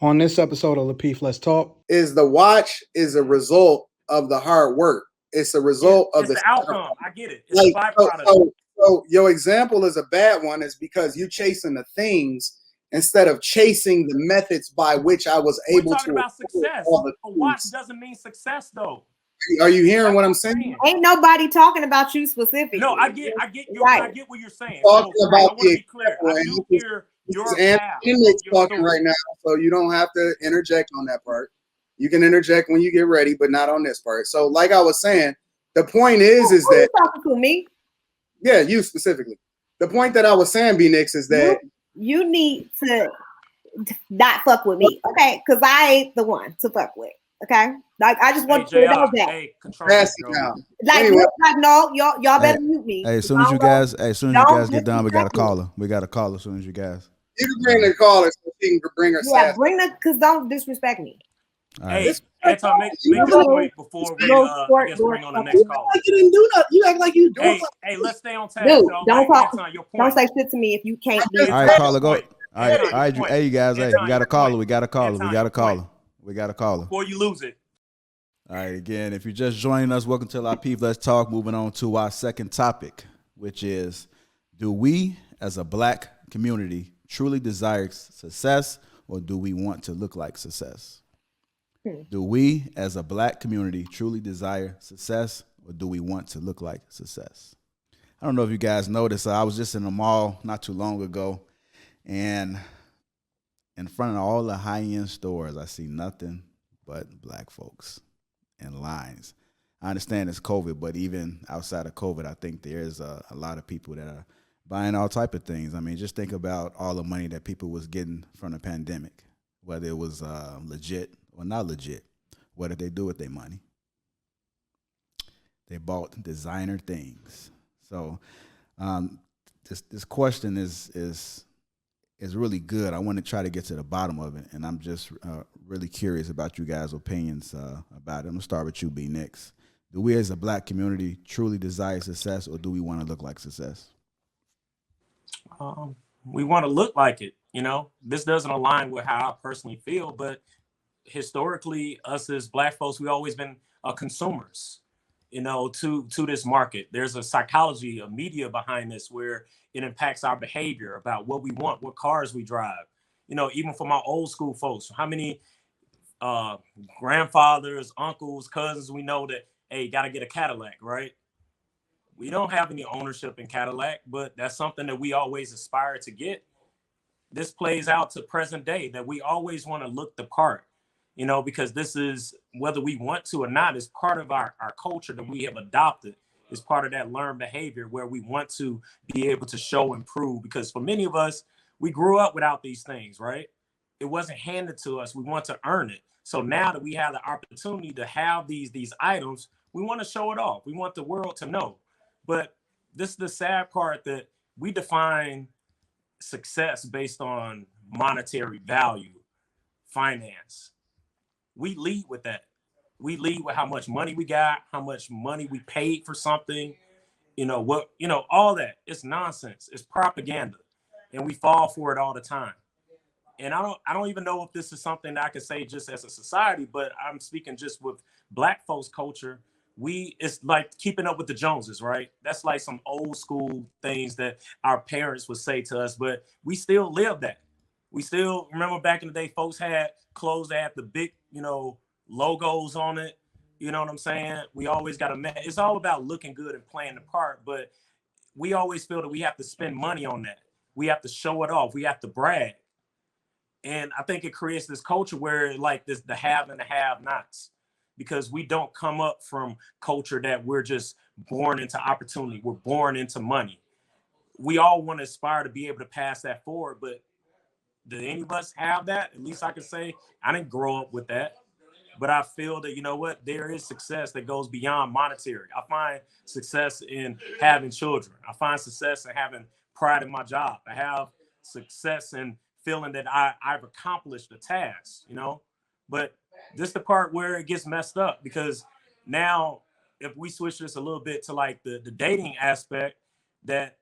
On this episode of Lapeef, Let's Talk. Is the watch is a result of the hard work. It's a result of the outcome. I get it. It's a byproduct. So your example is a bad one. Is because you chasing the things instead of chasing the methods by which I was able to. We're talking about success. A watch doesn't mean success, though. Are you hearing what I'm saying? Ain't nobody talking about you specifically. No, I get right. I get what you're saying. Talking so, about I want to be clear. I do hear your path. Talking right now, so you don't have to interject on that part. You can interject when you get ready, but not on this part. So, like I was saying, the point is Who that you talking to me? Yeah, you specifically. The point that I was saying, B-Nix, is that you need to not fuck with me, okay? Because I ain't the one to fuck with, okay? Like I just want to know that. Hey, pass it down. Like, Anyway. like no, y'all better mute me. Hey, as soon as you guys get done, we got a caller. We got a caller as soon as you guys. You can bring the caller so she can bring her. Yeah, bring the because don't disrespect me. Hey, Anton, make this point before we bring on the next call. Like you didn't do nothing. You act like you doing. Hey, let's stay on task. Dude, Anton, don't say shit to me if you can't. All right, caller, go. All right, hey, you guys. Hey, we got a caller. We got a caller. We got a caller. Before you lose it. All right, again, if you're just joining us, welcome to Lapeef, Let's Talk. Moving on to our second topic, which is, do we as a black community truly desire success, or do we want to look like success? Do we as a black community truly desire success, or do we want to look like success? I don't know if you guys noticed, I was just in the mall not too long ago, and in front of all the high-end stores, I see nothing but black folks in lines. I understand it's COVID, but even outside of COVID, I think there's a lot of people that are buying all type of things. I mean, just think about all the money that people was getting from the pandemic, whether it was legit or not legit. What did they do with their money? They bought designer things. So this question is really good. I want to try to get to the bottom of it, and I'm just really curious about you guys' opinions about it. I'm going to start with you, B-Nix. Do we as a black community truly desire success, or do we want to look like success? We want to look like it. You know, this doesn't align with how I personally feel, but historically, us as black folks, we've always been consumers, you know, to this market. There's a psychology, a media behind this where it impacts our behavior about what we want, what cars we drive. You know, even for my old school folks, how many grandfathers, uncles, cousins we know that, hey, got to get a Cadillac, right? We don't have any ownership in Cadillac, but that's something that we always aspire to get. This plays out to present day that we always want to look the part, you know, because this is, whether we want to or not, is part of our culture that we have adopted. It's part of that learned behavior where we want to be able to show and prove, because for many of us, we grew up without these things, right? It wasn't handed to us. We want to earn it. So now that we have the opportunity to have these items, we want to show it off. We want the world to know. But this is the sad part, that we define success based on monetary value, finance. We lead with that. We lead with how much money we got, how much money we paid for something, you know, all that. It's nonsense. It's propaganda. And we fall for it all the time. And I don't even know if this is something that I could say just as a society, but I'm speaking just with black folks culture. It's like keeping up with the Joneses, right? That's like some old school things that our parents would say to us, but we still live that. We still remember back in the day, folks had clothes that had the big, you know, logos on it. You know what I'm saying? We always got it's all about looking good and playing the part, but we always feel that we have to spend money on that. We have to show it off. We have to brag. And I think it creates this culture where like the have and the have nots, because we don't come up from culture that we're just born into opportunity. We're born into money. We all want to aspire to be able to pass that forward, but do any of us have that? At least I can say I didn't grow up with that, but I feel that, you know what, there is success that goes beyond monetary. I find success in having children. I find success in having pride in my job. I have success in feeling that I've accomplished a task, you know, but this is the part where it gets messed up, because now if we switch this a little bit to like the dating aspect, that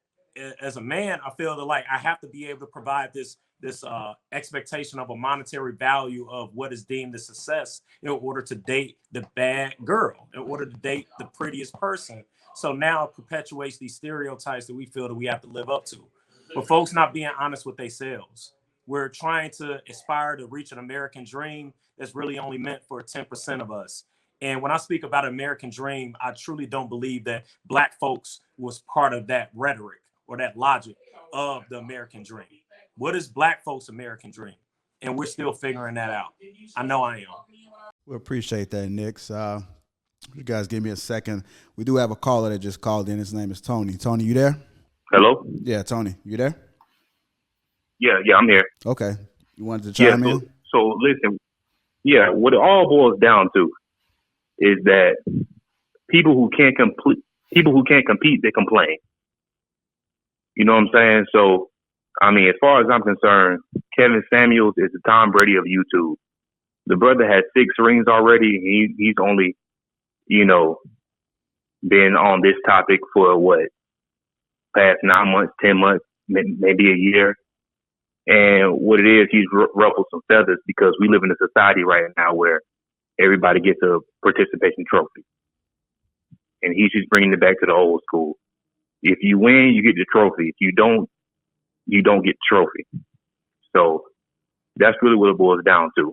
as a man, I feel that like I have to be able to provide this this expectation of a monetary value of what is deemed a success in order to date the bad girl, in order to date the prettiest person. So now it perpetuates these stereotypes that we feel that we have to live up to. But folks not being honest with themselves. We're trying to aspire to reach an American dream that's really only meant for 10% of us. And when I speak about American dream, I truly don't believe that Black folks was part of that rhetoric or that logic of the American dream. What is Black folks' American dream? And we're still figuring that out. I know I am. We appreciate that, Nick. You guys give me a second. We do have a caller that just called in. His name is Tony. Tony, you there? Hello? Yeah, Tony, you there? Yeah, I'm here. Okay. You wanted to chime in? So listen, what it all boils down to is that people who can't compete, they complain. You know what I'm saying? So, I mean, as far as I'm concerned, Kevin Samuels is the Tom Brady of YouTube. The brother has 6 rings already. He's only, been on this topic for past 9 months, 10 months, maybe a year. And what it is, he's ruffled some feathers because we live in a society right now where everybody gets a participation trophy. And he's just bringing it back to the old school. If you win, you get the trophy. If you don't get the trophy. So that's really what it boils down to.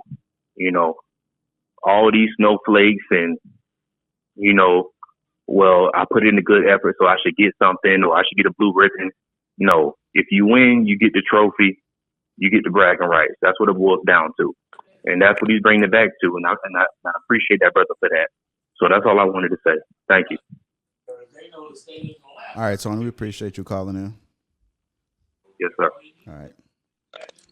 All of these snowflakes and, I put in a good effort, so I should get something or I should get a blue ribbon. No, if you win, you get the trophy. You get the bragging rights. That's what it boils down to. And that's what he's bringing it back to. And I appreciate that brother for that. So that's all I wanted to say. Thank you. All right, Tony, we appreciate you calling in. Yes, sir. All right.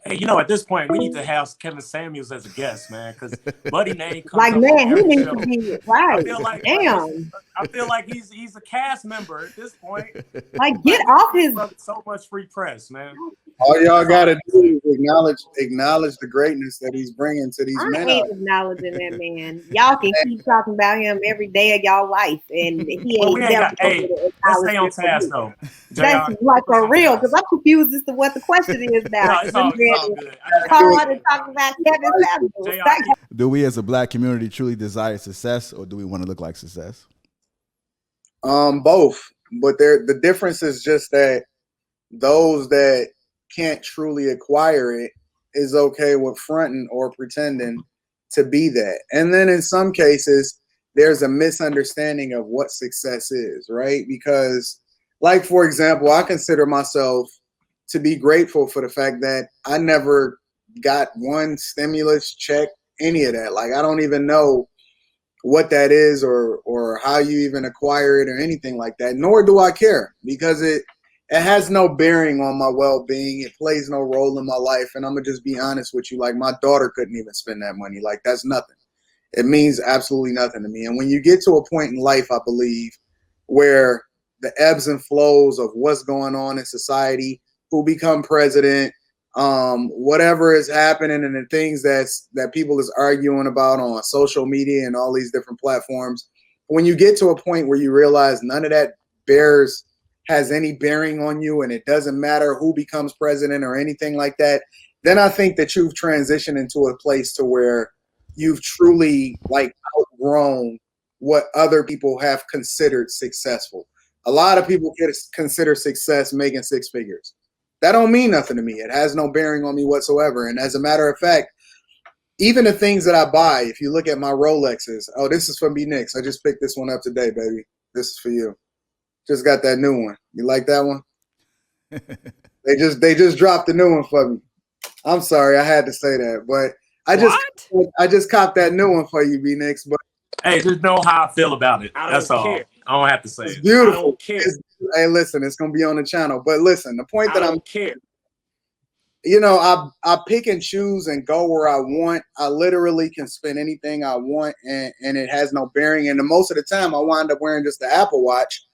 Hey, at this point, we need to have Kevin Samuels as a guest, man, because Buddy name comes Like, up man, on he every needs show. to be right. Damn. I feel like he's a cast member at this point. Like, get off his. So much free press, man. All y'all gotta do is acknowledge the greatness that he's bringing to these men. I ain't acknowledging that man. Y'all can keep talking about him every day of y'all life, and he ain't never. Hey, let's stay on task though. That's like for real, because I'm confused as to what the question is now. No, it's all good. Hard to talk about Kevin Samuels. Do we as a Black community truly desire success, or do we want to look like success? Both, but the difference is just that those that can't truly acquire it is okay with fronting or pretending to be that. And then in some cases, there's a misunderstanding of what success is, right? Because, like, for example, I consider myself to be grateful for the fact that I never got one stimulus check, any of that. Like, I don't even know what that is or how you even acquire it or anything like that, nor do I care, because it has no bearing on my well-being. It plays no role in my life. And I'm going to just be honest with you. Like, my daughter couldn't even spend that money. Like, that's nothing. It means absolutely nothing to me. And when you get to a point in life, I believe, where the ebbs and flows of what's going on in society, who become president, whatever is happening, and the things that people is arguing about on social media and all these different platforms, when you get to a point where you realize none of that has any bearing on you, and it doesn't matter who becomes president or anything like that, then I think that you've transitioned into a place to where you've truly outgrown what other people have considered successful. A lot of people consider success making 6 figures. That don't mean nothing to me. It has no bearing on me whatsoever. And as a matter of fact, even the things that I buy, if you look at my Rolexes, oh, this is from B Nix. I just picked this one up today, baby. This is for you. Just got that new one. You like that one? They just dropped the new one for me. I'm sorry, I had to say that, but I just copped that new one for you, B Nix. But hey, just know how I feel about it. That's all. I don't have to say it's it. beautiful. I don't care. Hey, listen, it's gonna be on the channel. But listen, the point that I don't care. I pick and choose and go where I want. I literally can spend anything I want, and it has no bearing. And most of the time, I wind up wearing just the Apple Watch.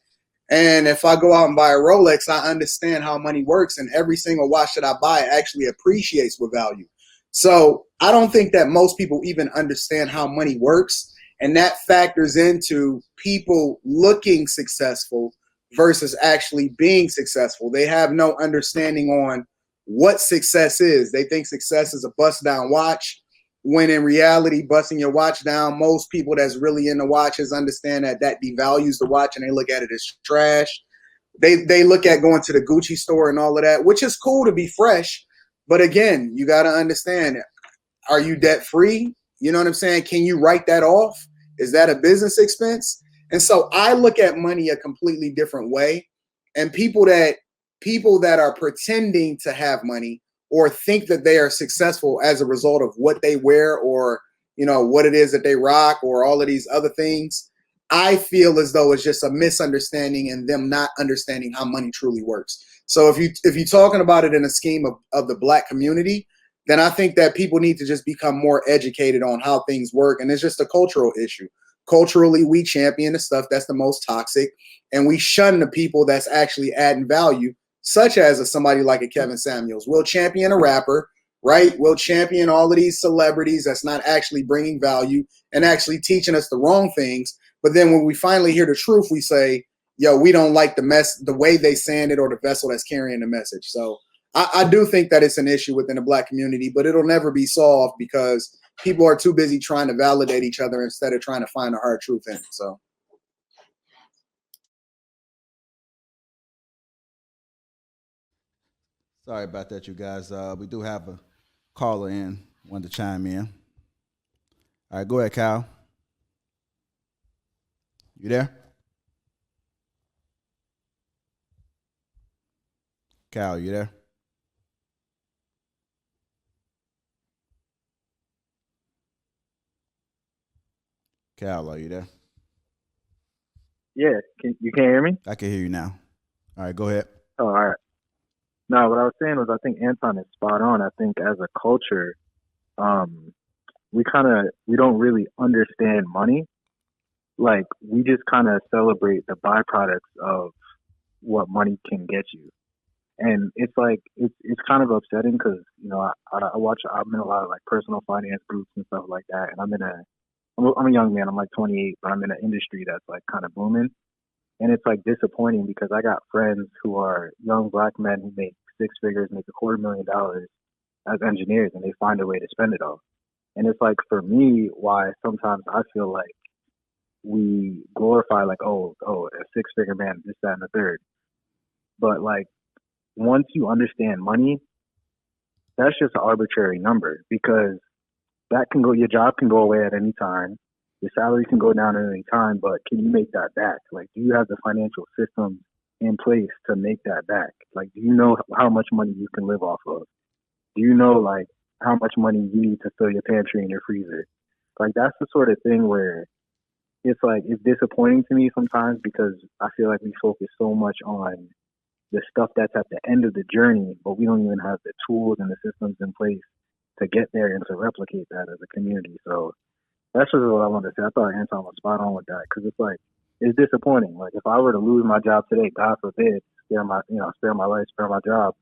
And if I go out and buy a Rolex, I understand how money works, and every single watch that I buy actually appreciates with value. So I don't think that most people even understand how money works, and that factors into people looking successful versus actually being successful. They have no understanding on what success is. They think success is a bust down watch, when in reality, busting your watch down, most people that's really into watches understand that devalues the watch and they look at it as trash. They look at going to the Gucci store and all of that, which is cool to be fresh. But again, you got to understand, are you debt free? You know what I'm saying? Can you write that off? Is that a business expense? And so I look at money a completely different way. And people that are pretending to have money or think that they are successful as a result of what they wear or, you know, what it is that they rock or all of these other things, I feel as though it's just a misunderstanding and them not understanding how money truly works. So if you're talking about it in a scheme of the Black community, then I think that people need to just become more educated on how things work. And it's just a cultural issue. Culturally, we champion the stuff that's the most toxic, and we shun the people that's actually adding value, such as somebody like a Kevin Samuels. We'll champion a rapper, right? We'll champion all of these celebrities that's not actually bringing value and actually teaching us the wrong things. But then when we finally hear the truth, we say, yo, we don't like the way they saying it or the vessel that's carrying the message. So I do think that it's an issue within the Black community, but it'll never be solved because people are too busy trying to validate each other instead of trying to find the hard truth in it. So. Sorry about that, you guys. We do have a caller in, wanted to chime in. All right, go ahead, Kyle. You there? Kyle, you there? Kyle, are you there? Yeah, you can't hear me? I can hear you now. All right, go ahead. Oh, all right. No, what I was saying was I think Anton is spot on. I think as a culture, we don't really understand money. Like, we just kind of celebrate the byproducts of what money can get you. And it's like, it's kind of upsetting because, you know, I'm in a lot of like personal finance groups and stuff like that. And I'm a young man. I'm like 28, but I'm in an industry that's like kind of booming. And it's like disappointing because I got friends who are young Black men who make six figures, make $250,000 as engineers, and they find a way to spend it all. And it's like, for me, why sometimes I feel like we glorify like, oh, a six-figure man, this, that, and the third. But like, once you understand money, that's just an arbitrary number because your job can go away at any time. Your salary can go down at any time, but can you make that back? Like, do you have the financial system in place to make that back? Like, do you know how much money you can live off of? Do you know, like, how much money you need to fill your pantry and your freezer? Like, that's the sort of thing where it's like, it's disappointing to me sometimes because I feel like we focus so much on the stuff that's at the end of the journey, but we don't even have the tools and the systems in place to get there and to replicate that as a community. So that's just what I wanted to say. I thought Anton was spot on with that because it's like, it's disappointing. Like, if I were to lose my job today, God forbid, spare my life, spare my job,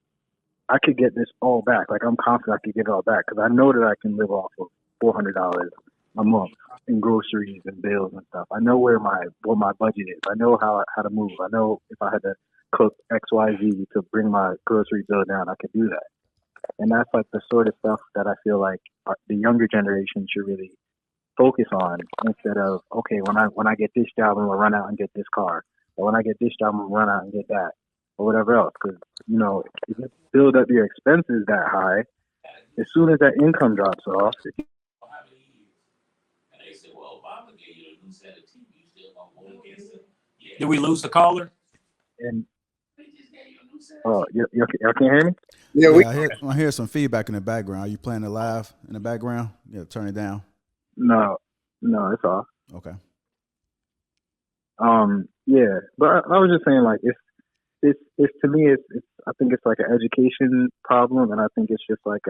I could get this all back. Like, I'm confident I could get it all back because I know that I can live off of $400 a month in groceries and bills and stuff. I know what my budget is. I know how to move. I know if I had to cook XYZ to bring my grocery bill down, I could do that. And that's like the sort of stuff that I feel like the younger generation should really focus on instead of, okay, when I get this job, I'm gonna run out and get this car, or when I get this job, I'm gonna run out and get that, or whatever else. Because, you know, if you build up your expenses that high, as soon as that income drops off, Did we lose the caller? and y'all can't hear me? Yeah, I hear some feedback in the background. Are you playing it live in the background? Yeah, turn it down. No, it's off. Okay. Yeah, but I was just saying, like, it's to me, it's I think it's like an education problem, and I think it's just like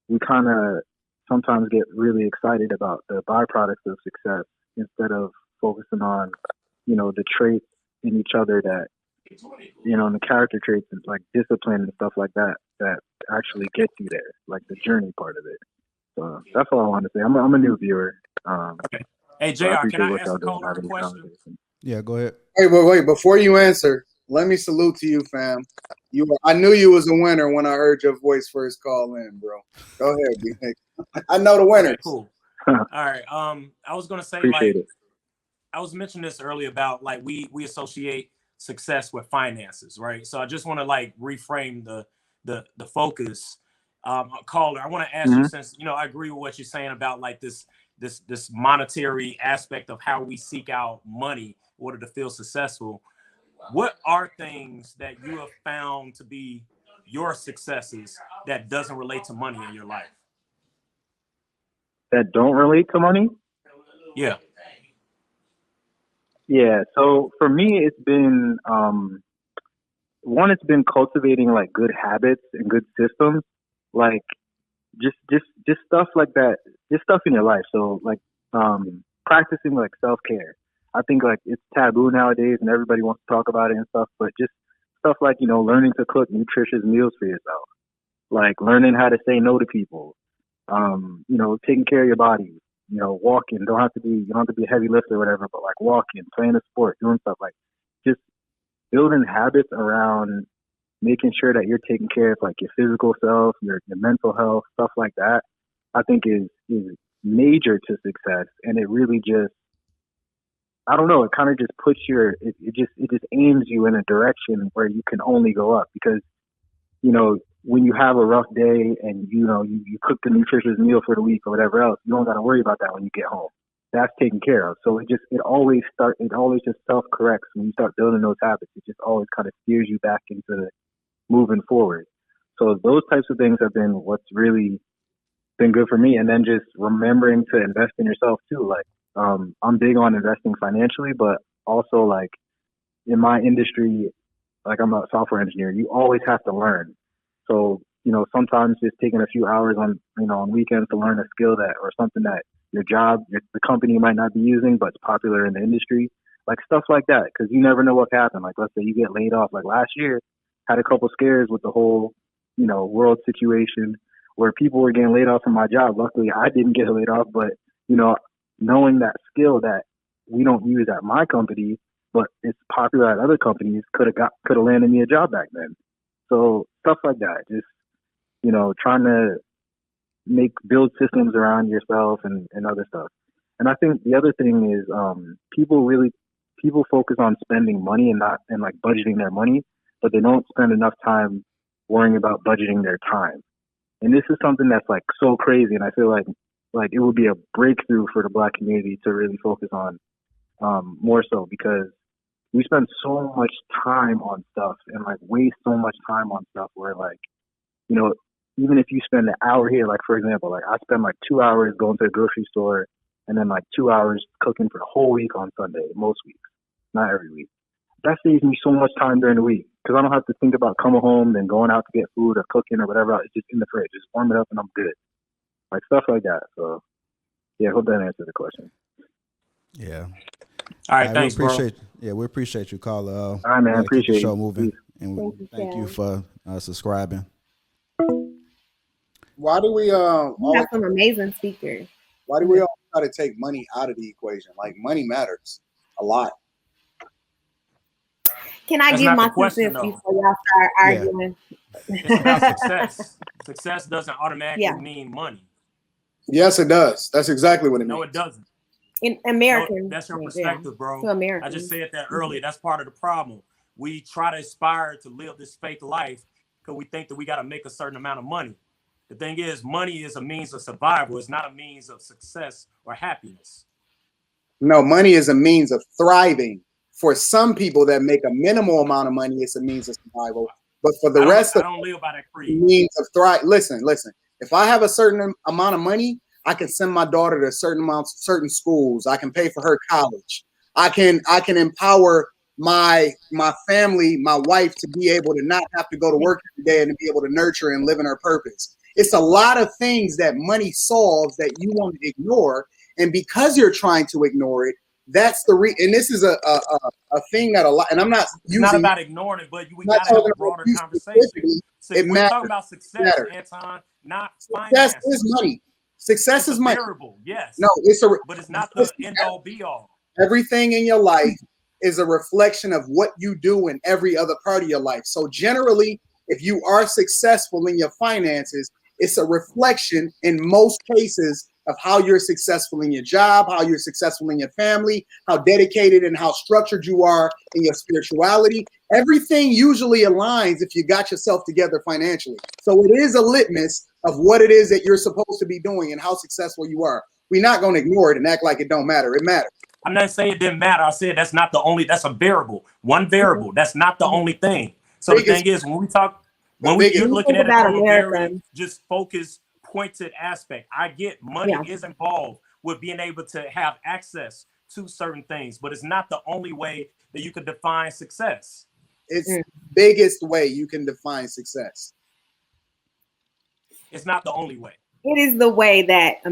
we kind of sometimes get really excited about the byproducts of success instead of focusing on, you know, the traits in each other that, you know, and the character traits and like discipline and stuff like that actually get you there, like the journey part of it. So that's all I wanted to say. I'm a new viewer. Okay. Hey, JR, can I ask the caller a question? Yeah, go ahead. Wait. Before you answer, let me salute to you, fam. I knew you was a winner when I heard your voice first call in, bro. Go ahead, B. I know the winners. Okay, cool. All right. I was gonna say Appreciate it. I was mentioning this earlier about we associate success with finances, right? So I just want to reframe the focus. Caller, I want to ask you, since I agree with what you're saying about this monetary aspect of how we seek out money in order to feel successful. What are things that you have found to be your successes that doesn't relate to money in your life? That don't relate to money? Yeah. Yeah. So for me, it's been one. It's been cultivating good habits and good systems, like just stuff like that. Just stuff in your life. So practicing self-care. I think it's taboo nowadays, and everybody wants to talk about it and stuff. But just stuff like learning to cook nutritious meals for yourself, like learning how to say no to people. Taking care of your body. Walking. You don't have to be a heavy lifter or whatever, but walking, playing a sport, doing stuff just building habits around making sure that you're taking care of your physical self, your mental health, stuff like that. I think is major to success, and it really just, I don't know, it kind of just puts it just aims you in a direction where you can only go up, because when you have a rough day and you cook the nutritious meal for the week or whatever else, you don't got to worry about that when you get home. That's taken care of. So it always just self-corrects when you start building those habits. It just always kind of steers you back into moving forward. So those types of things have been what's really been good for me. And then just remembering to invest in yourself too. I'm big on investing financially, but also in my industry, I'm a software engineer, you always have to learn. So, sometimes just taking a few hours on weekends to learn a skill or something that the company might not be using, but it's popular in the industry, stuff like that. Cause you never know what can happen. Let's say you get laid off. Last year, had a couple scares with the whole, world situation where people were getting laid off from my job. Luckily I didn't get laid off, but knowing that skill that we don't use at my company, but it's popular at other companies, could have landed me a job back then. So stuff like that, just, trying to build systems around yourself and other stuff. And I think the other thing is, people focus on spending money and budgeting their money, but they don't spend enough time worrying about budgeting their time. And this is something that's so crazy. And I feel like it would be a breakthrough for the Black community to really focus on, more so, because we spend so much time on stuff and waste so much time on stuff where even if you spend an hour here, for example, I spend 2 hours going to the grocery store and then 2 hours cooking for the whole week on Sunday, most weeks, not every week. That saves me so much time during the week because I don't have to think about coming home and going out to get food or cooking or whatever. It's just in the fridge. Just warm it up and I'm good. Stuff like that. So yeah, I hope that answered the question. Yeah. All right, thanks, we appreciate, bro. Yeah, we appreciate you, caller. All right, man. Appreciate the show you. moving, and thank you for subscribing. Why do we We have some amazing speakers. Why do we all try to take money out of the equation? Money matters a lot. Can I give my 2 cents before y'all start arguing? It's about success. Success doesn't automatically mean money. Yes, it does. That's exactly what it means. No, it doesn't. In American, that's your perspective, bro. I just said that earlier. That's part of the problem. We try to aspire to live this fake life because we think that we got to make a certain amount of money. The thing is, money is a means of survival. It's not a means of success or happiness. No, money is a means of thriving. For some people that make a minimal amount of money, it's a means of survival. But for the rest of I don't live by that creed. Means of thrive. Listen. If I have a certain amount of money, I can send my daughter to certain schools. I can pay for her college. I can empower my family, my wife, to be able to not have to go to work every day and to be able to nurture and live in her purpose. It's a lot of things that money solves that you want to ignore, and because you're trying to ignore it, that's the and this is a thing that a lot. And I'm not using. It's not about ignoring it, but we got to have a broader conversation. We're talking about success, Anton, not finance. Success is money. Success is money. Variable, yes. No, but it's not the end all be all. Everything in your life is a reflection of what you do in every other part of your life. So generally, if you are successful in your finances, it's a reflection in most cases of how you're successful in your job, how you're successful in your family, how dedicated and how structured you are in your spirituality. Everything usually aligns if you got yourself together financially. So it is a litmus of what it is that you're supposed to be doing and how successful you are. We're not going to ignore it and act like it don't matter. It matters. I'm not saying it didn't matter. I said that's not the only, that's a variable. One variable. That's not the only thing. So the thing is, when we talk, you're looking at it from a very just focused, pointed aspect. I get money is involved with being able to have access to certain things, but it's not the only way that you can define success. It's the biggest way you can define success. It's not the only way. It is the way that the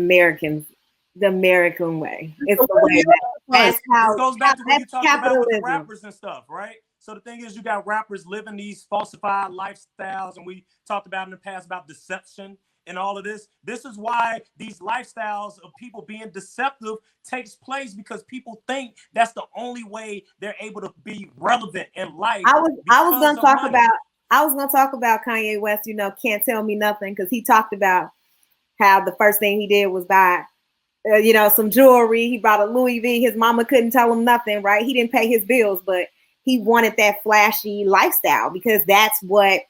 American way. It's the way that's how. This goes back to what you talked about with the rappers and stuff, right? So the thing is, you got rappers living these falsified lifestyles, and we talked about in the past about deception and all of this. This is why these lifestyles of people being deceptive takes place, because people think that's the only way they're able to be relevant in life. I was going to talk about Kanye West. You know, Can't Tell Me Nothing, because he talked about how the first thing he did was buy, some jewelry. He bought a Louis V. His mama couldn't tell him nothing, right? He didn't pay his bills, but he wanted that flashy lifestyle because that's what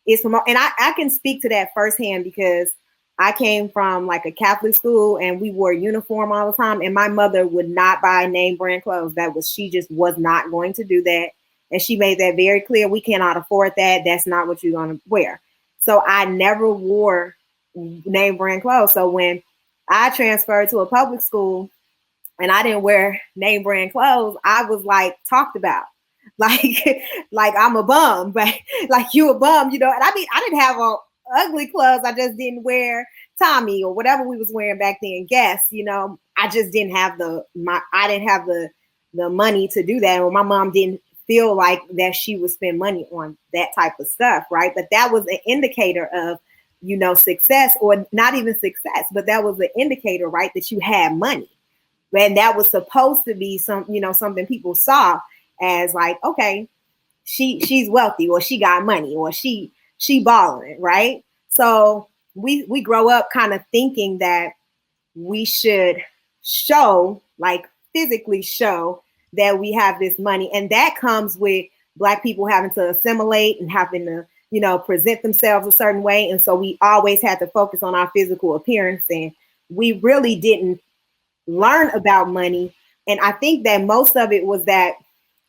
is from. And I can speak to that firsthand because I came from like a Catholic school and we wore uniform all the time. And my mother would not buy name brand clothes. She just was not going to do that. And she made that very clear. We cannot afford that. That's not what you're going to wear. So I never wore name brand clothes. So when I transferred to a public school and I didn't wear name brand clothes, I was like talked about. Like I'm a bum, but like you a bum, And I mean, I didn't have all ugly clothes. I just didn't wear Tommy or whatever we was wearing back then. Guess, I just didn't have the money to do that. Or my mom didn't feel like that she would spend money on that type of stuff, right? But that was an indicator of, success, or not even success, but that was an indicator, right? That you had money. And that was supposed to be something people saw as like, okay, she's wealthy, or she got money, or she balling, right? So we grow up kind of thinking that we should show, like physically show that we have this money. And that comes with Black people having to assimilate and having to, present themselves a certain way. And so we always had to focus on our physical appearance, and we really didn't learn about money. And I think that most of it was that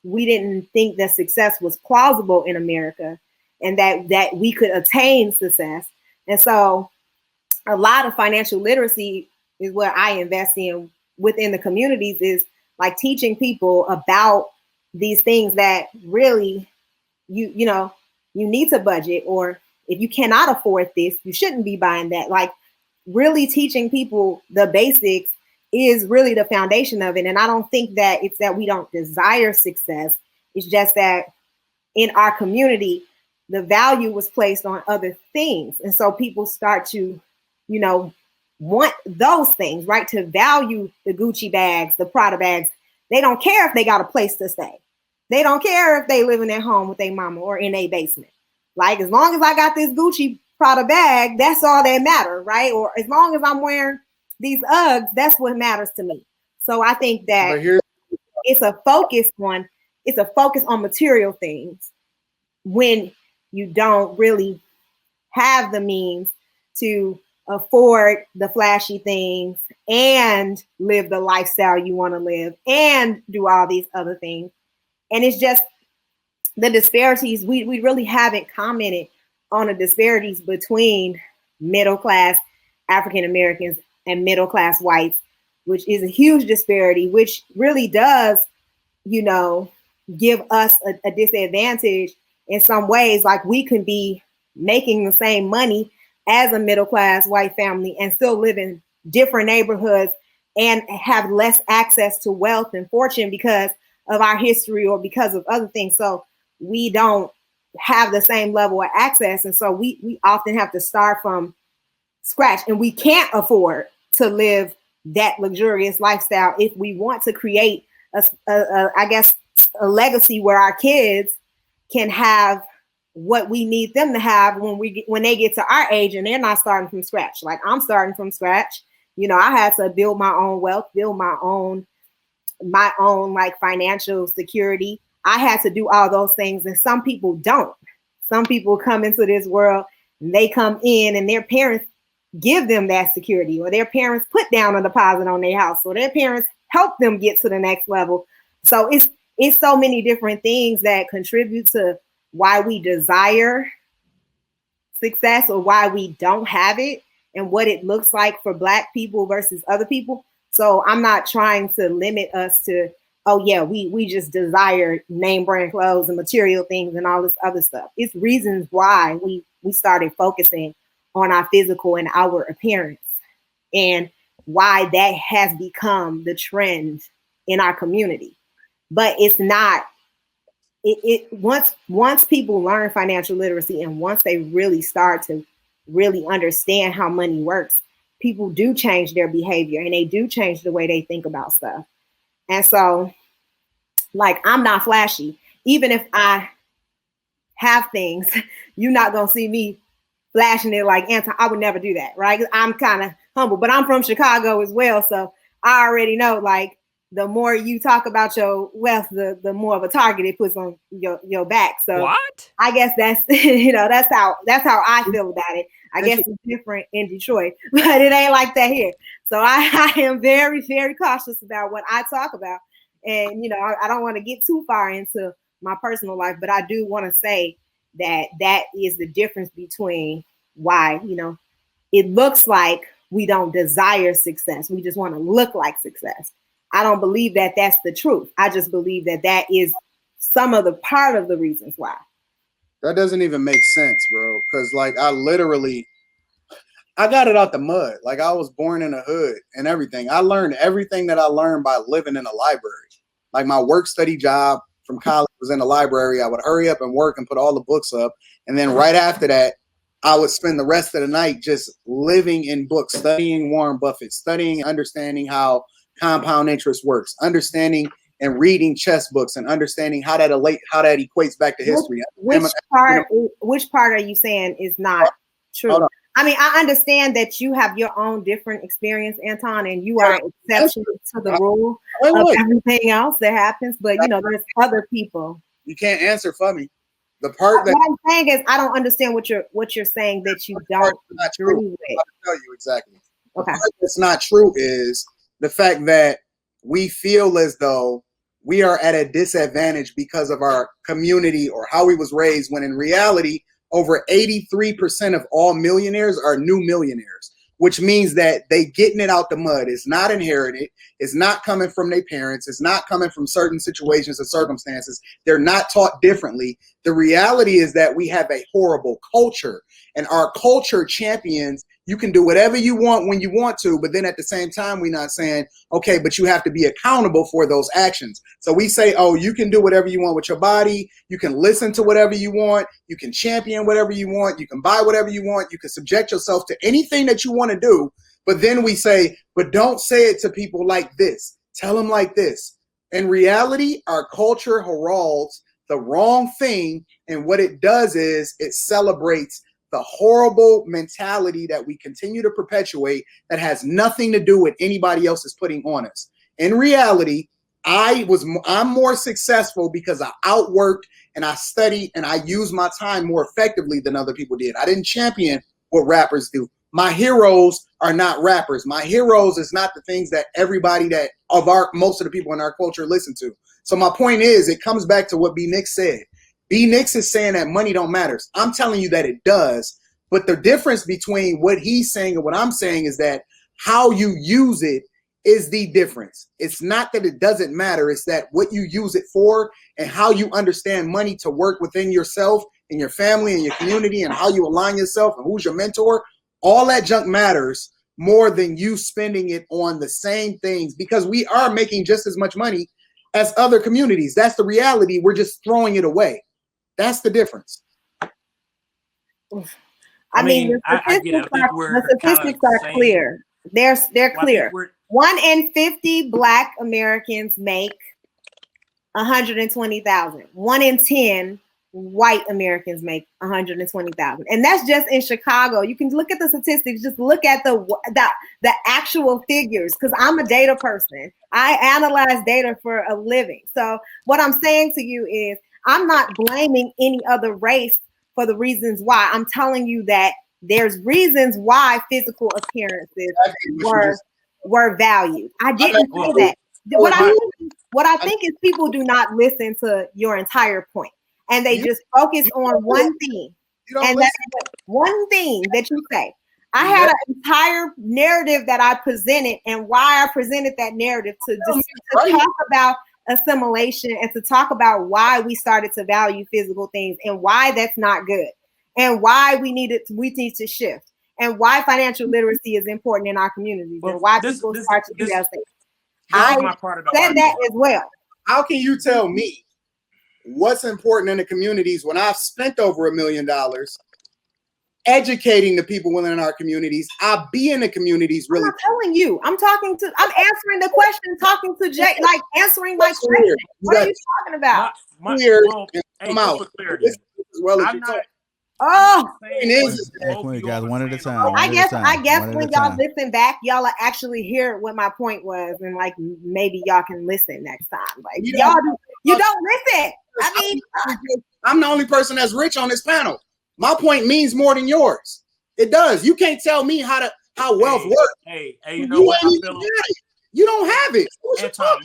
we didn't think that success was plausible in America and that we could attain success. And so a lot of financial literacy is what I invest in within the communities, is like teaching people about these things that really you need to budget, or if you cannot afford this, you shouldn't be buying that. Like really teaching people the basics is really the foundation of it. And I don't think that it's that we don't desire success. It's just that in our community, the value was placed on other things. And so people start to, want those things, right? To value the Gucci bags, the Prada bags. They don't care if they got a place to stay. They don't care if they living at home with their mama or in a basement. Like, as long as I got this Gucci Prada bag, that's all that matters, right? Or as long as I'm wearing these Uggs, that's what matters to me. So I think that it's a focus on material things when you don't really have the means to afford the flashy things and live the lifestyle you want to live and do all these other things. And it's just the disparities. We really haven't commented on the disparities between middle class African Americans and middle class whites, which is a huge disparity, which really does, give us a disadvantage in some ways. Like we can be making the same money as a middle class white family and still live in different neighborhoods and have less access to wealth and fortune because of our history or because of other things. So we don't have the same level of access. And so we often have to start from scratch, and we can't afford to live that luxurious lifestyle if we want to create a a legacy where our kids can have what we need them to have when they get to our age, and they're not starting from scratch. Like I'm starting from scratch. You know, I had to build my own wealth, build my own like financial security. I had to do all those things, and some people don't. Some people come into this world and they come in and their parents give them that security, or their parents put down a deposit on their house, or their parents help them get to the next level. So it's so many different things that contribute to why we desire success or why we don't have it, and what it looks like for Black people versus other people. So I'm not trying to limit us to, oh yeah, we just desire name brand clothes and material things and all this other stuff. It's reasons why we started focusing on our physical and our appearance, and why that has become the trend in our community. But it's not, once people learn financial literacy, and once they really start to really understand how money works, people do change their behavior, and they do change the way they think about stuff. And so, like, I'm not flashy. Even if I have things, you're not gonna see me flashing it like Anton. I would never do that, right? I'm kind of humble, but I'm from Chicago as well, so I already know, like, the more you talk about your wealth, the more of a target it puts on your back. So What? I guess that's that's how I feel about it. I guess it's different in Detroit, but it ain't like that here. So I am very, very cautious about what I talk about. And, I don't want to get too far into my personal life, but I do want to say that is the difference between why, it looks like we don't desire success. We just want to look like success. I don't believe that that's the truth. I just believe that is some of the part of the reasons why. That doesn't even make sense, bro. Because, like, I got it out the mud. Like, I was born in a hood and everything. I learned everything that I learned by living in a library. Like, my work-study job from college was in the library. I would hurry up and work and put all the books up. And then right after that, I would spend the rest of the night just living in books, studying Warren Buffett, studying, understanding how compound interest works, understanding and reading chess books, and understanding how that equates back to history. Which part are you saying is not true? I mean, I understand that you have your own different experience, Anton, and you are an exception to the rule of everything else that happens. But there's other people. You can't answer for me. The part that what I'm saying is, I don't understand what you're saying that you don't agree with. I'll tell you exactly. Okay. The part that's not true is the fact that we feel as though we are at a disadvantage because of our community or how we was raised, when in reality, over 83% of all millionaires are new millionaires, which means that they getting it out the mud. It's not inherited. It's not coming from their parents. It's not coming from certain situations or circumstances. They're not taught differently. The reality is that we have a horrible culture, and our culture champions, you can do whatever you want when you want to, but then at the same time, we're not saying, okay, but you have to be accountable for those actions. So we say, oh, you can do whatever you want with your body. You can listen to whatever you want. You can champion whatever you want. You can buy whatever you want. You can subject yourself to anything that you want to do. But then we say, but don't say it to people like this. Tell them like this. In reality, our culture heralds the wrong thing. And what it does is it celebrates the horrible mentality that we continue to perpetuate that has nothing to do with anybody else is putting on us. In reality, I'm more successful because I outworked and I studied and I used my time more effectively than other people did. I didn't champion what rappers do. My heroes are not rappers. My heroes is not the things that most of the people in our culture listen to. So my point is, it comes back to what B. Nick said. B. Nix is saying that money don't matter. I'm telling you that it does. But the difference between what he's saying and what I'm saying is that how you use it is the difference. It's not that it doesn't matter. It's that what you use it for and how you understand money to work within yourself and your family and your community, and how you align yourself and who's your mentor. All that junk matters more than you spending it on the same things, because we are making just as much money as other communities. That's the reality. We're just throwing it away. That's the difference. I mean, the statistics are clear. They're clear. 1 in 50 Black Americans make 120,000. 1 in 10 white Americans make 120,000, and that's just in Chicago. You can look at the statistics. Just look at the actual figures, because I'm a data person. I analyze data for a living. So what I'm saying to you is, I'm not blaming any other race for the reasons why. I'm telling you that there's reasons why physical appearances were valued. I didn't say that. What I think is people do not listen to your entire point. And they just focus on one thing. And that's one thing that you say. I had an entire narrative that I presented, and why I presented that narrative to talk about assimilation and to talk about why we started to value physical things and why that's not good, and why we need to shift, and why financial literacy is important in our communities, and why people start to do that. I said that as well. How can you tell me what's important in the communities when I've spent over $1 million educating the people within our communities? I'll be in the communities really. I'm not telling you. I'm answering the question, talking to Jay, like answering my question. What are you talking about? Guys, one at a time. I guess when y'all listen back, y'all will actually hear what my point was, and like maybe y'all can listen next time. Like you don't listen. I mean, I'm the only person that's rich on this panel. My point means more than yours. It does. You can't tell me how wealth works. Hey, you know what? You don't have it. Anton,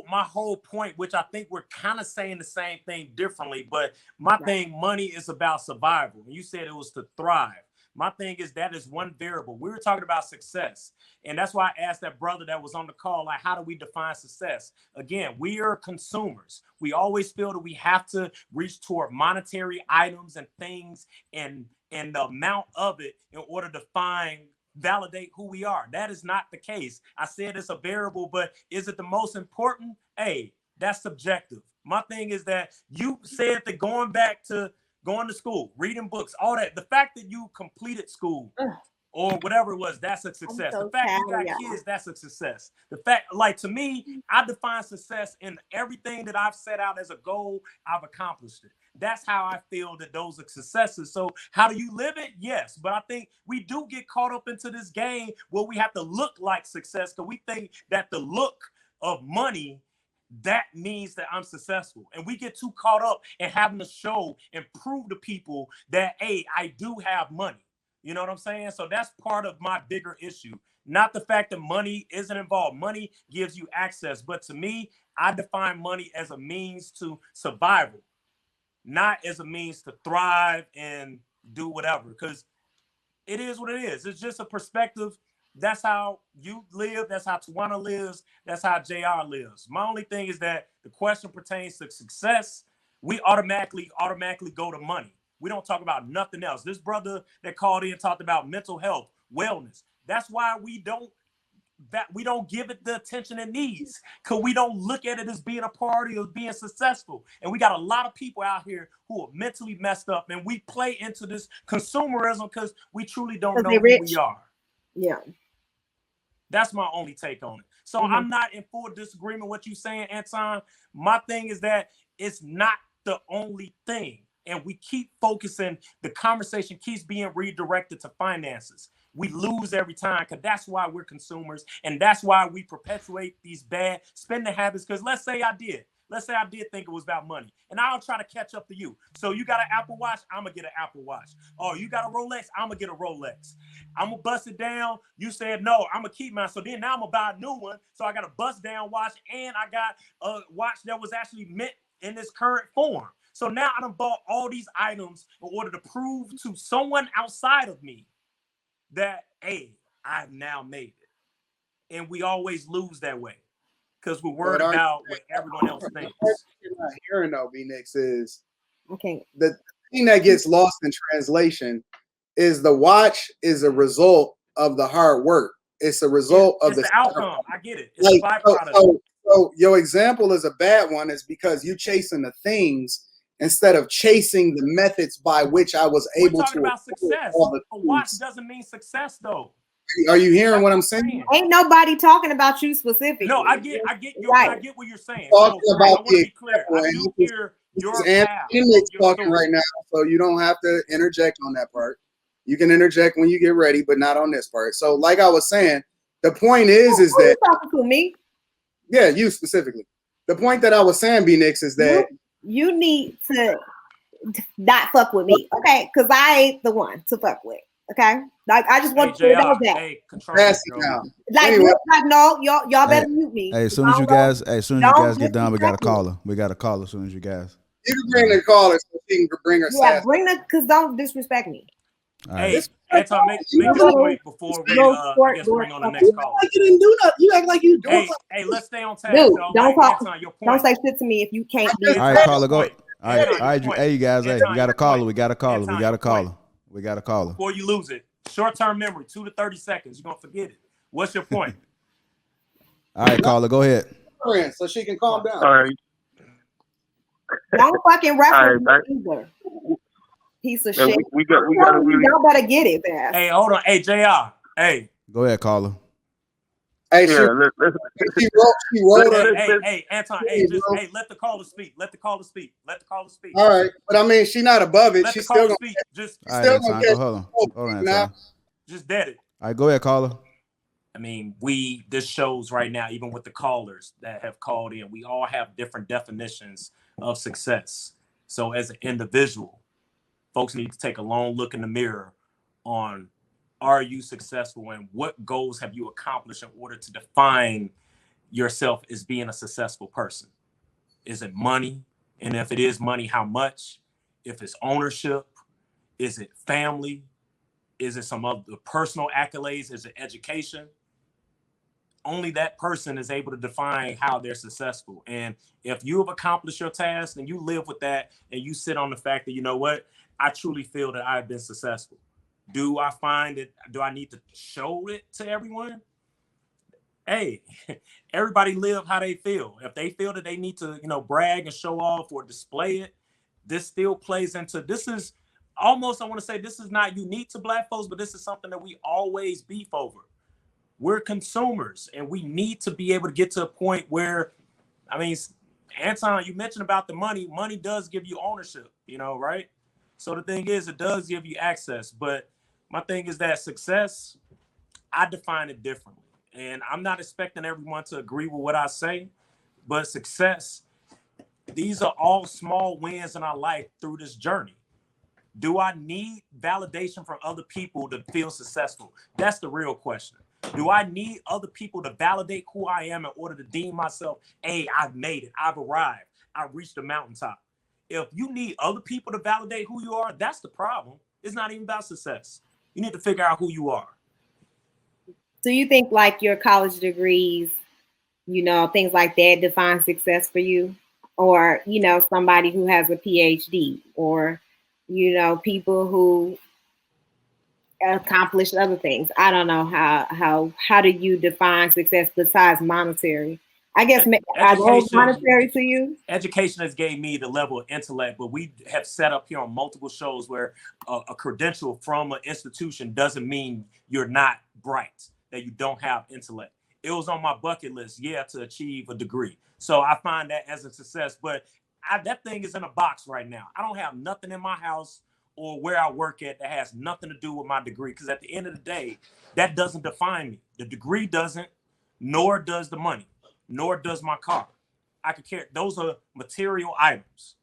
my whole point, which I think we're kind of saying the same thing differently, but my thing, money is about survival. You said it was to thrive. My thing is that is one variable. We were talking about success. And that's why I asked that brother that was on the call, like, how do we define success? Again, we are consumers. We always feel that we have to reach toward monetary items and things and the amount of it in order to validate who we are. That is not the case. I said it's a variable, but is it the most important? Hey, that's subjective. My thing is that you said that going to school, reading books, all that, the fact that you completed school or whatever it was, that's a success. The fact you got kids, that's a success. The fact, like, to me, I define success in everything that I've set out as a goal, I've accomplished it. That's how I feel that those are successes. So how do you live it? Yes. But I think we do get caught up into this game where we have to look like success, because we think that the look of money, that means that I'm successful. And we get too caught up in having to show and prove to people that, hey, I do have money. You know what I'm saying? So that's part of my bigger issue. Not the fact that money isn't involved. Money gives you access. But to me, I define money as a means to survival, not as a means to thrive and do whatever, because it is what it is. It's just a perspective. That's how you live. That's how Tawana lives. That's how JR lives. My only thing is that the question pertains to success. We automatically go to money. We don't talk about nothing else. This brother that called in talked about mental health, wellness. That's why we don't give it the attention it needs, because we don't look at it as being a party of being successful. And we got a lot of people out here who are mentally messed up, and we play into this consumerism because we truly don't know who we are. Yeah. That's my only take on it. So I'm not in full disagreement with what you're saying, Anton. My thing is that it's not the only thing. And we keep focusing, the conversation keeps being redirected to finances. We lose every time, because that's why we're consumers, and that's why we perpetuate these bad spending habits. Because let's say I did think it was about money, and I'll try to catch up to you. So you got an Apple Watch, I'm gonna get an Apple Watch. Oh, you got a Rolex, I'm gonna get a Rolex. I'm gonna bust it down. You said no, I'm gonna keep mine. So then now I'm gonna buy a new one. So I got a bust down watch, and I got a watch that was actually meant in its current form. So now I done bought all these items in order to prove to someone outside of me that, hey, I've now made it. And we always lose that way because we're worried about what everyone else thinks. What you're not hearing, though, B-Nix, is the thing that gets lost in translation is the watch is a result of the hard work. It's a result of the outcome. I get it. It's a byproduct. So your example is a bad one, is because you're chasing the things instead of chasing the methods by which I was able to. We're talking about success. A watch doesn't mean success, though. Are you hearing what I'm saying? Ain't nobody talking about you specifically. No, I get Right. I get what you're saying. Talking So about I want to the be clear. example, I and do this hear This your is path. Nick's Your talking story. right now, so you don't have to interject on that part. You can interject when you get ready, but not on this part. So, like I was saying, the point is Who that you talking to me? yeah, you specifically. The point that I was saying, B Nix, is that You need to not fuck with me, okay? Because I ain't the one to fuck with, okay? Like I just want Hey, you to know JR, that. hey, control pass this, it Joe. down. Like, Anyway. like no, y'all better mute me. Hey, as soon as you guys get done, we got a caller. We got a caller as soon as you guys. You can bring the caller so she can bring her Yeah, sass. bring the, because don't disrespect me. All Hey, right. Anton, make this point before we I guess bring on the next caller. Like you didn't do nothing. You act like you doing Hey, something. hey, let's stay on task, Dude, y'all. don't Like, talk. Anton, your Don't point. say shit to me if you can't do All right, Anton, caller, go. your point. All right, Anton, all right, your point. hey, you guys, hey, Anton, we got a your caller. point. We got a caller. Anton, We got a your caller. point. We got a caller. Before you lose it, short-term memory, 2 to 30 seconds. You're gonna forget it. What's your point? All right, caller, go ahead. So she can calm down. All right. Don't fucking reference All right, me either. Piece of and shit. we got to really. Y'all better get it, man. Hey, hold on. Hey, JR. Hey. Go ahead, caller. Hey, Yeah, she wrote her. Hey, Anton. Hey, just let the caller speak. Let the caller speak. Let the caller speak. All right, but I mean, she's not above it. Let She's the caller still speak. Just All right, still Anton, gonna go. Hold on, Anton. just dead it. All right, go ahead, caller. I mean, this shows right now, even with the callers that have called in, we all have different definitions of success. So as an individual, folks need to take a long look in the mirror on, are you successful and what goals have you accomplished in order to define yourself as being a successful person? Is it money? And if it is money, how much? If it's ownership, is it family? Is it some of the personal accolades? Is it education? Only that person is able to define how they're successful. And if you have accomplished your task and you live with that and you sit on the fact that, you know what, I truly feel that I've been successful. Do I need to show it to everyone? Hey, everybody live how they feel. If they feel that they need to, brag and show off or display it, this still plays into, this is almost, I want to say this is not unique to Black folks, but this is something that we always beef over. We're consumers and we need to be able to get to a point where, I mean, Anton, you mentioned about the money. Money does give you ownership, right? So the thing is, it does give you access. But my thing is that success, I define it differently. And I'm not expecting everyone to agree with what I say, but success, these are all small wins in our life through this journey. Do I need validation from other people to feel successful? That's the real question. Do I need other people to validate who I am in order to deem myself, hey, I've made it, I've arrived, I've reached the mountaintop? If you need other people to validate who you are, that's the problem. It's not even about success. You need to figure out who you are. So you think like your college degrees, things like that define success for you? Or, somebody who has a PhD, or, people who accomplished other things. I don't know how do you define success besides monetary? I guess are those monetary to you? Education has gave me the level of intellect, but we have set up here on multiple shows where a credential from an institution doesn't mean you're not bright, that you don't have intellect. It was on my bucket list, to achieve a degree. So I find that as a success, but that thing is in a box right now. I don't have nothing in my house or where I work at that has nothing to do with my degree. Because at the end of the day, that doesn't define me. The degree doesn't, nor does the money, nor does my car. I could care. Those are material items.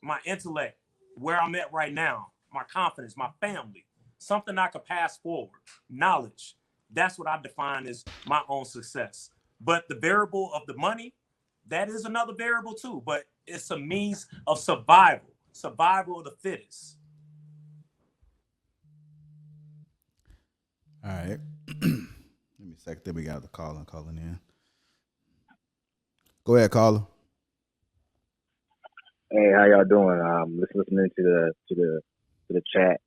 My intellect, where I'm at right now, my confidence, my family, something I could pass forward, knowledge. That's what I define as my own success. But the variable of the money, that is another variable too. But it's a means of survival of the fittest. All right. Let me a second. Then we got the caller calling in. Go ahead, caller. Hey, how y'all doing? Listening to the chat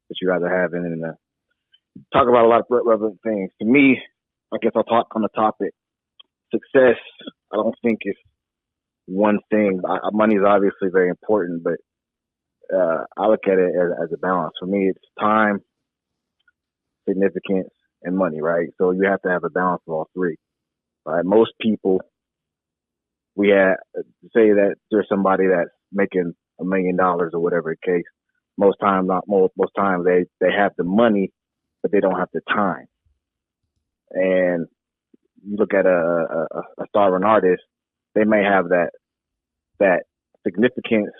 that you guys are having, and talk about a lot of relevant things. To me, I guess I'll talk on the topic. Success, I don't think it's one thing. Money is obviously very important, but I look at it as a balance. For me, it's time, significance, and money, right? So you have to have a balance of all three. Right? Most people, we have say that there's somebody that's making $1 million or whatever the case. Most times, most times they have the money, but they don't have the time. And you look at a starving artist, they may have that significance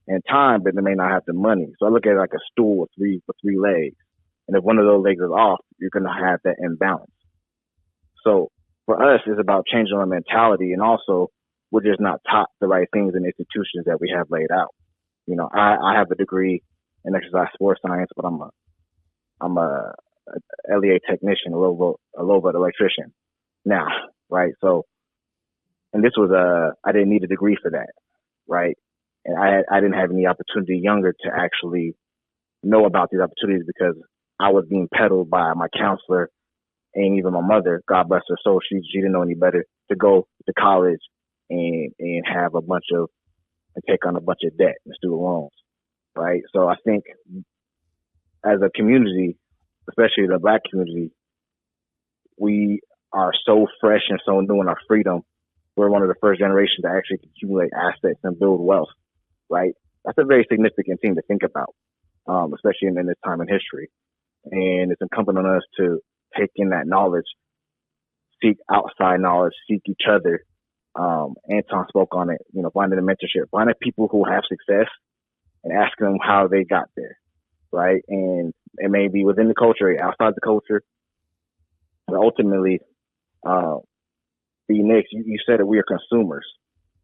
and time, but they may not have the money. So I look at it like a stool with three legs. And if one of those legs is off, you're going to have that imbalance. So for us, it's about changing our mentality. And also, we're just not taught the right things in institutions that we have laid out. You know, I have a degree in exercise sports science, but I'm a LEA technician, a low volt electrician now, right? So, and this was I didn't need a degree for that, right? And I didn't have any opportunity younger to actually know about these opportunities because I was being peddled by my counselor and even my mother, God bless her soul. She didn't know any better to go to college and have and take on a bunch of debt and student loans, right? So I think as a community, especially the Black community, we are so fresh and so new in our freedom. We're one of the first generations to actually accumulate assets and build wealth, right? That's a very significant thing to think about, especially in this time in history. And it's incumbent on us to take in that knowledge, seek outside knowledge, seek each other. Anton spoke on it, you know, finding a mentorship, finding people who have success and asking them how they got there, right? And it may be within the culture, outside the culture, but ultimately, next, you said that we are consumers,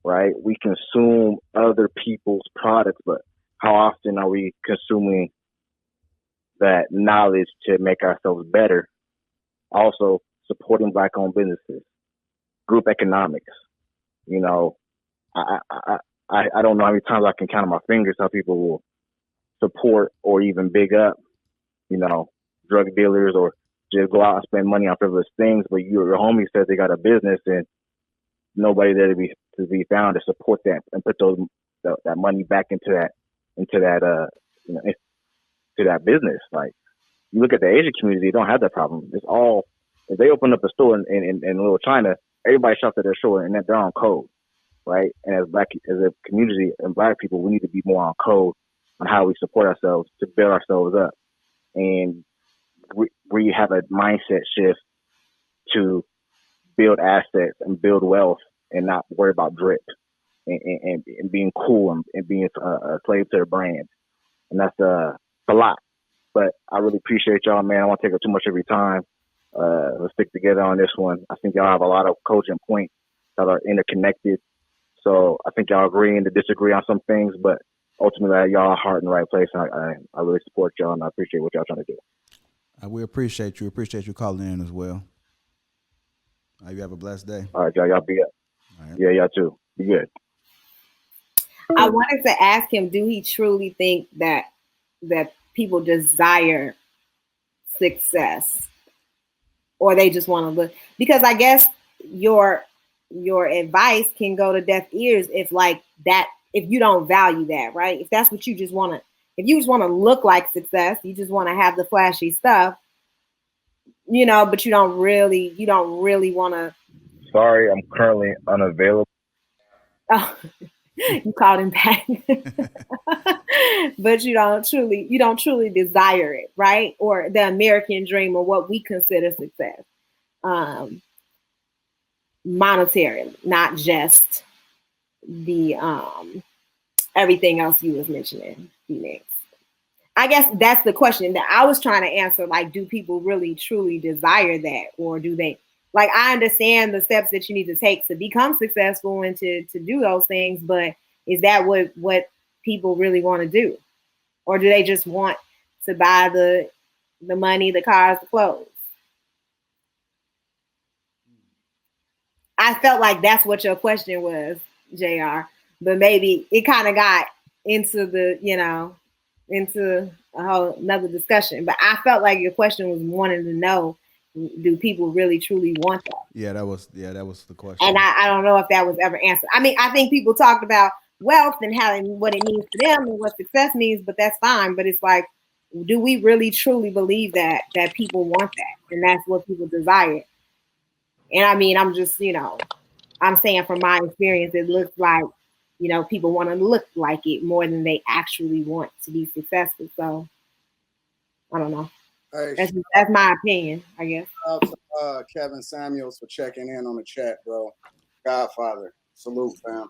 right? We consume other people's products, but how often are we consuming that knowledge to make ourselves better? Also, supporting Black-owned businesses, group economics. You know, I don't know how many times I can count on my fingers how people will support or even big up, you know, drug dealers or just go out and spend money on frivolous things. But your homie says they got a business and nobody there to be found to support that and put that money back into that you know, into that business. Like, you look at the Asian community, they don't have that problem. It's all, if they open up a store in Little China, everybody shops at their store and they're on code, right? And as a community and Black people, we need to be more on code on how we support ourselves to build ourselves up. And we have a mindset shift to build assets and build wealth and not worry about drip and being cool and being a slave to their brand. And that's a lot. But I really appreciate y'all, man. I won't take up too much of your time. Let's stick together on this one. I think y'all have a lot of cogent points that are interconnected. So I think y'all agree and to disagree on some things, but ultimately y'all are heart in the right place. And I really support y'all and I appreciate what y'all trying to do. We appreciate you. Appreciate you calling in as well. You have a blessed day. All right, y'all be up. Right. Yeah, y'all too. Be good. I wanted to ask him, do he truly think that people desire success, or they just want to look? Because I guess your advice can go to deaf ears if you don't value that, right? If that's what you just want to, if you just want to look like success, you just want to have the flashy stuff, you know, but you don't really want to. Sorry, I'm currently unavailable. Oh, you called him back. But you don't truly desire it, right? Or the American dream, or what we consider success, monetarily, not just the everything else you was mentioning, Phoenix. I guess that's the question that I was trying to answer. Like, do people really truly desire that, or do they? Like, I understand the steps that you need to take to become successful and to do those things, but is that what people really want to do? Or do they just want to buy the money, the cars, the clothes? I felt like that's what your question was, JR, but maybe it kind of got into into a whole another discussion. But I felt like your question was wanting to know, do people really truly want that? Yeah, that was the question. And I don't know if that was ever answered. I mean, I think people talked about wealth and what it means to them and what success means, but that's fine. But it's like, do we really truly believe that people want that and that's what people desire? And I mean, I'm just, I'm saying from my experience, it looks like, people want to look like it more than they actually want to be successful. So I don't know. Hey, That's my opinion, I guess. shout out to Kevin Samuels for checking in on the chat, bro. Godfather. Salute, fam.